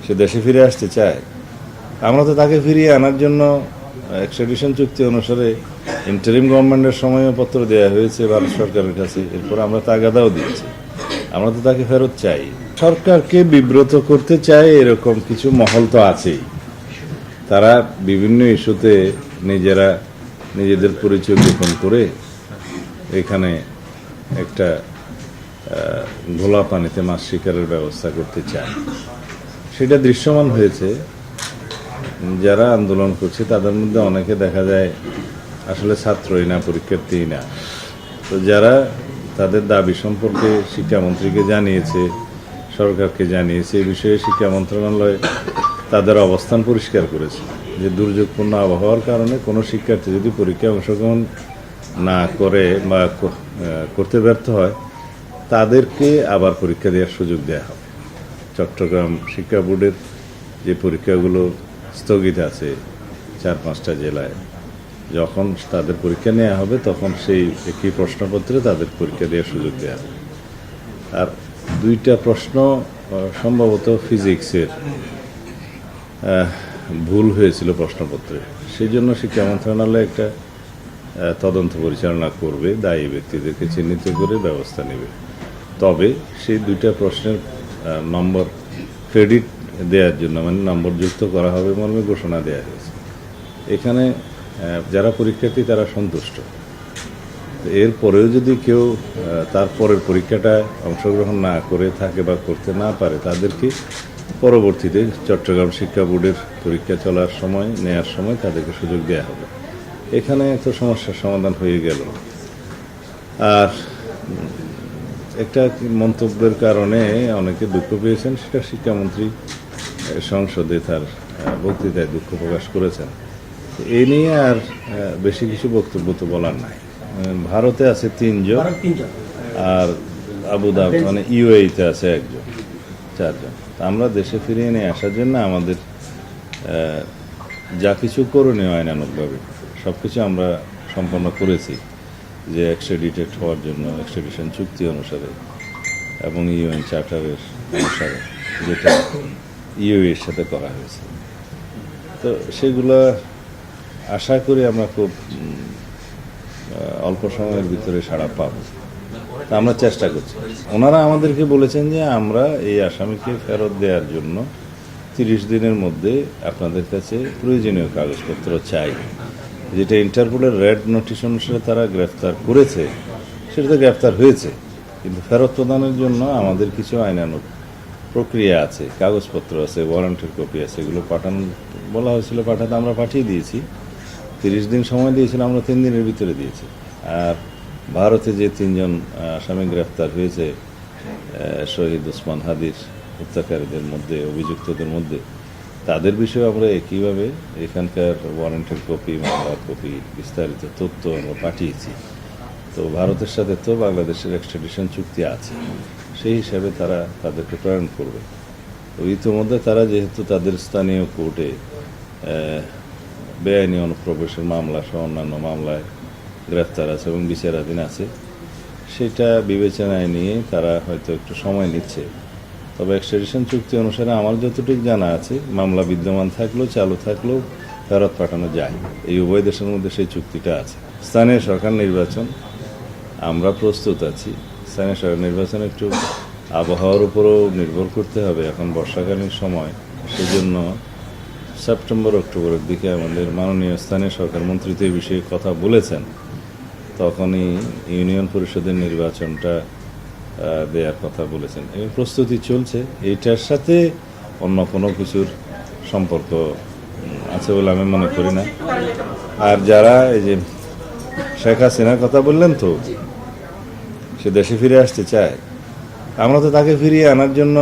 সে দেশে ফিরে আসতে চায়। আমরা তো তাকে ফিরিয়ে আনার জন্য এক্সট্রাডিশন চুক্তি অনুসারে ইন্টারিম গভর্নমেন্টের সময়ও পত্র দেওয়া হয়েছে ভারত সরকারের কাছে। এরপর আমরা তাগাদাও দিয়েছি, আমরা তো তাকে ফেরত চাই। সরকারকে বিব্রত করতে চায় এরকম কিছু মহল তো আছেই। তারা বিভিন্ন ইস্যুতে নিজেদের পরিচয় গোপন করে এখানে একটা ঘোলা পানিতে মাছ শিকারের ব্যবস্থা করতে চায়। সেটা দৃশ্যমান হয়েছে। যারা আন্দোলন করছে তাদের মধ্যে অনেকে দেখা যায় আসলে ছাত্রই না, পরীক্ষার্থীই না। তো যারা তাদের দাবি সম্পর্কে শিক্ষামন্ত্রীকে জানিয়েছে, সরকারকে জানিয়েছে, এই বিষয়ে শিক্ষা মন্ত্রণালয় তাদের অবস্থান পরিষ্কার করেছে যে দুর্যোগপূর্ণ আবহাওয়ার কারণে কোনো শিক্ষার্থী যদি পরীক্ষায় অংশগ্রহণ না করে বা করতে ব্যর্থ হয়, তাদেরকে আবার পরীক্ষা দেওয়ার সুযোগ দেওয়া হবে। চট্টগ্রাম শিক্ষা বোর্ডের যে পরীক্ষাগুলো স্থগিত আছে 4-5টা জেলায়, যখন তাদের পরীক্ষা নেওয়া হবে তখন সেই একই প্রশ্নপত্রে তাদের পরীক্ষা দেওয়ার সুযোগ দেওয়া হবে। আর 2টা প্রশ্ন সম্ভবত ফিজিক্সের ভুল হয়েছিল প্রশ্নপত্রে, সেই জন্য শিক্ষা মন্ত্রণালয় একটা তদন্ত পরিচালনা করবে, দায়ী ব্যক্তিদেরকে চিহ্নিত করে ব্যবস্থা নেবে। তবে সেই 2টা প্রশ্নের নম্বর ক্রেডিট দেওয়ার জন্য, মানে নম্বর যুক্ত করা হবে মর্মে ঘোষণা দেওয়া হয়েছে। এখানে যারা পরীক্ষার্থী তারা সন্তুষ্ট। এরপরেও যদি কেউ তার পরের পরীক্ষাটায় অংশগ্রহণ না করে থাকে বা করতে না পারে, তাদেরকে পরবর্তীতে চট্টগ্রাম শিক্ষা বোর্ডের পরীক্ষা চলার সময়, নেয়ার সময় তাদেরকে সুযোগ দেওয়া হবে। এখানে তো সমস্যার সমাধান হয়ে গেল। আর একটা মন্তব্যের কারণে অনেকে দুঃখ পেয়েছেন, সেটা শিক্ষামন্ত্রী সংসদে তার বক্তৃতায় দুঃখ প্রকাশ করেছেন। এ নিয়ে আর বেশি কিছু বক্তব্য তো বলার নাই। ভারতে আছে 3 জন, আর আবুধাবি মানে ইউএইতে আছে 1 জন, 4 জন। আমরা দেশে ফিরিয়ে নিয়ে আসার জন্য আমাদের যা কিছু করণীয় আইনানুগভাবে সব কিছু আমরা সম্পন্ন করেছি, যে এক্সট্রাডিটেড হওয়ার জন্য এক্সট্রাডিশন চুক্তি অনুসারে এবং ইউএন চার্টারের অনুসারে যেটা ইউএর সাথে করা হয়েছে। তো সেগুলো আশা করি আমরা খুব অল্প সময়ের ভিতরে সাড়া পাবো। তা আমরা চেষ্টা করছি। ওনারা আমাদেরকে বলেছেন যে আমরা এই আসামিকে ফেরত দেওয়ার জন্য 30 দিনের মধ্যে আপনাদের কাছে প্রয়োজনীয় কাগজপত্র চাই। যেটা ইন্টারপোলের রেড নোটিশ অনুসারে তারা গ্রেফতার করেছে, সেটা তো গ্রেফতার হয়েছে, কিন্তু ফেরত প্রদানের জন্য আমাদের কিছু আইনানুগ প্রক্রিয়া আছে, কাগজপত্র আছে, ওয়ারেন্টের কপি আছে, এগুলো পাঠানো বলা হয়েছিল, পাঠাতে আমরা পাঠিয়ে দিয়েছি। 30 দিন সময় দিয়েছিলাম, আমরা 3 দিনের ভিতরে দিয়েছি। আর ভারতে যে 3 জন আসামি গ্রেফতার হয়েছে শহীদ ওসমান হাদির হত্যাকারীদের মধ্যে, অভিযুক্তদের মধ্যে, তাদের বিষয়ে আমরা একইভাবে এখানকার ওয়ারেন্টের কপি, মামলার কপি, বিস্তারিত তথ্য আমরা পাঠিয়েছি। তো ভারতের সাথে তো বাংলাদেশের এক্সট্রাডিশন চুক্তি আছে, সেই হিসাবে তারা তাদেরকে প্রেরণ করবে। তো ইতিমধ্যে তারা যেহেতু তাদের স্থানীয় কোর্টে বেআইনি অনুপ্রবেশের মামলা সহ অন্যান্য মামলায় গ্রেফতার আছে এবং বিচারাধীন আছে, সেটা বিবেচনায় নিয়ে তারা হয়তো একটু সময় নিচ্ছে। তবে এক্সট্রাডিশন চুক্তি অনুসারে আমার যতটুকু জানা আছে, মামলা বিদ্যমান থাকলেও, চালু থাকলেও ফেরত পাঠানো যায়। এই উভয় দেশের মধ্যে সেই চুক্তিটা আছে। স্থানীয় সরকার নির্বাচন আমরা প্রস্তুত আছি। স্থানীয় সরকার নির্বাচন একটু আবহাওয়ার উপরও নির্ভর করতে হবে, এখন বর্ষাকালীন সময়, সেজন্য সেপ্টেম্বর অক্টোবরের দিকে আমাদের মাননীয় স্থানীয় সরকার মন্ত্রী তো এই বিষয়ে কথা বলেছেন, তখনই ইউনিয়ন পরিষদের নির্বাচনটা দেওয়ার কথা বলেছেন এবং প্রস্তুতি চলছে। এইটার সাথে অন্য কোনো কিছুর সম্পর্ক আছে বলে আমি মনে করি না। আর যারা এই যে শেখ হাসিনার কথা বললেন, তো সে দেশে ফিরে আসতে চায়, আমরা তো তাকে ফিরিয়ে আনার জন্য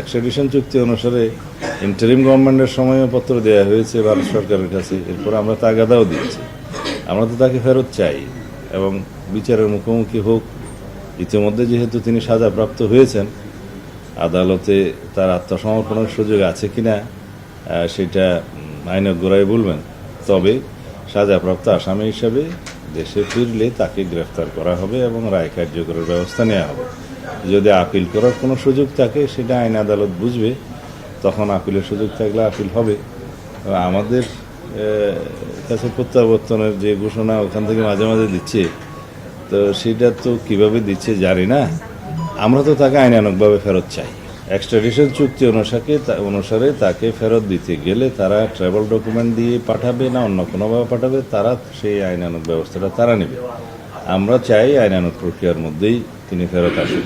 এক্সট্রাডিশন চুক্তি অনুসারে ইন্টারিম গভর্নমেন্টের সময়ও পত্র দেওয়া হয়েছে ভারত সরকারের কাছে। এরপর আমরা তাগাদাও দিয়েছি, আমরা তো তাকে ফেরত চাই এবং বিচারের মুখোমুখি হোক। ইতিমধ্যে যেহেতু তিনি সাজাপ্রাপ্ত হয়েছেন, আদালতে তার আত্মসমর্পণের সুযোগ আছে কিনা সেটা আইনজ্ঞরাই বলবেন। তবে সাজাপ্রাপ্ত আসামি হিসাবে দেশে ফিরলে তাকে গ্রেফতার করা হবে এবং রায় কার্যকরের ব্যবস্থা নেওয়া হবে। যদি আপিল করার কোনো সুযোগ থাকে, সেটা আইন আদালত বুঝবে, তখন আপিলের সুযোগ থাকলে আপিল হবে। আমাদের কাছে প্রত্যাবর্তনের যে ঘোষণা ওখান থেকে মাঝে মাঝে দিচ্ছে, তো সেটা তো কিভাবে দিচ্ছে জানি না। আমরা তো তাকে আইনানুগভাবে ফেরত চাই। এক্সট্রাডিশন চুক্তি অনুসারে তাকে ফেরত দিতে গেলে তারা ট্রাভেল ডকুমেন্ট দিয়ে পাঠাবে না অন্য কোনোভাবে পাঠাবে, তারা সেই আইনানুগ ব্যবস্থাটা তারা নেবে। আমরা চাই আইনানুগ প্রক্রিয়ার মধ্যেই তিনি ফেরত আসুন।